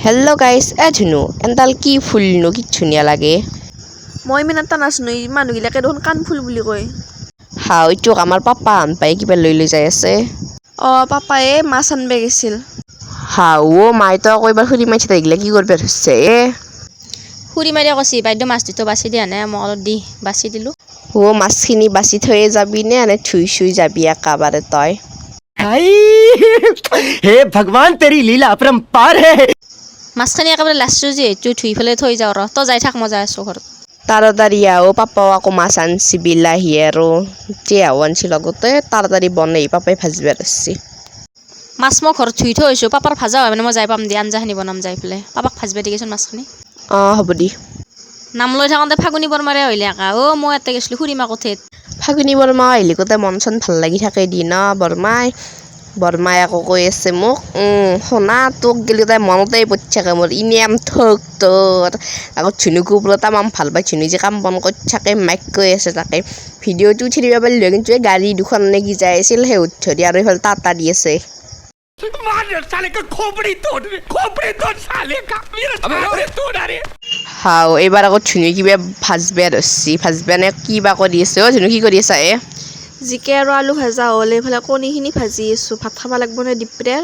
Hello guys, Jhunu এনডাল কি ফুলনো কিচ্ছু নিয়া লাগে মই ইমান এটা নাচনো মানুহগিলাকে দেখোন কাণফুল বুলি কয় হাও এইটোক আমাৰ পাপা আনপাই কিবা লৈ যাই আছে পাপায়ে মাছ আনবা গেছিল হাও মাই তো আকৌ এবাৰ খুলি মাইছে তাইগিলা কি কৰিব ধৰছে খুৰী মাৰিয়া কৈছি বাইদেউ মাছ দিতো বাছি দিয়া নাই মই অলপ দি বাছি দিলোঁ মাছখিনি বাছি থৈয়ে যাবি নে এনে ধুই চুই যাবি একেবাৰে তই हे भगवान तेरी लीला अपरंपार है মাছখিনি একেবাৰে লাষ্টটো যিহেতু ধুই পেলাই থৈ যাওঁ ৰ তই যাই থাক মই যাই আছোঁ ঘৰত তাড়াতাড়ি আও পাপাও আকৌ মাছ আনছি বিলাহী আৰু জিয়াও আনছি লগতে তাড়াতাড়ি বনাই পাপাই ভাজিব ধৰছি মাছ মই ঘৰত ধুই থৈ আহিছোঁ পাপাৰ ভাজা হয় মানে মই যাই পাম দি আঞ্জাখিনি বনাম যাই পেলাই পাপাক ভাজিব দিগেচোন মাছখিনি হ'ব দি নাম লৈ থাকোঁতে ফাগুনি বৰমাৰে আহিলে একা মই ইয়াতে গৈছিলোঁ খুৰীমা কোঠেত ফাগুনি বৰমা আহিলে গোটেই মন চন ভাল লাগি থাকে দি ন বৰমাই আকৌ কৈ আছে মোক শুনা তোক গেলি তাই মনতেই পৰি থাকে মোৰ ইনেম থক তোৰ আকৌ ঝুনুকো বোলে তামাম ভাল পায় ঝুনু যে কাম বন কৰি থাকে মাইক কৈ আছে তাকে ভিডিঅ'টো উঠি দিব পাৰিলোঁ কিন্তু এই গাড়ী দুখন নে কি যাই আছিল সেই উঠি দি আৰু এইফালে টাটা দি আছে হাও এইবাৰ আকৌ ঝুনু কিবা ভাজবা ধৰছি নে কিবা কৰি আছে ঝুনু কি কৰি আছা জিকে আৰু আলু ভাজা হ'ল এইফালে কণীখিনি ভাজি আছোঁ ভাত খাব লাগিব নে দিপৰীয়াৰ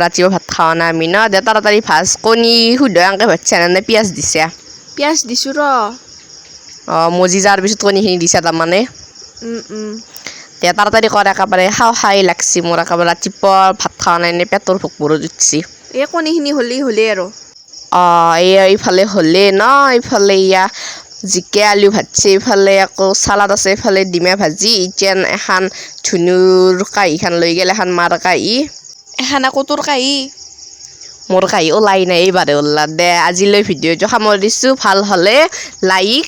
ৰাতিপুৱা ভাত খাৱা নাই আমি ন দে তাড়াতাড়ি ভাজ কণী শুদ্ধ এনেকৈ ভাজছা নে পিঁয়াজ দিছা পিঁয়াজ দিছোঁ ৰ মজি যোৱাৰ পিছত কণীখিনি দিছা তাৰমানে তে তাড়াতাড়ি কৰ একেবাৰে খাই লাগছি মোৰ একেবাৰে ৰাতিপুৱা ভাত খাৱা নাই নে পেটৰ ভোক বহুত উঠছি এই কণীখিনি হ'লেই আৰু এইফালে হ'লে ন এইফালে জিকে আলু ভাজছে এইফালে আকৌ চালাড আছে এইফালে ডিমা ভাজি এতিয়া এখন ঝুনুৰ কাঁহীখন লৈ গ'ল এখন মাৰ কাঁহী এখন আকৌ তোৰ কাঁহী মোৰ কাঁহী ওলাই নাই এইবাৰে ওলা দে আজিলৈ ভিডিঅ'টো সামৰিছোঁ ভাল হ'লে লাইক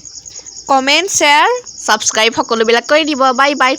কমেণ্ট শ্বেয়াৰ ছাবস্ক্ৰাইব সকলোবিলাক কৰি দিব বাই বাই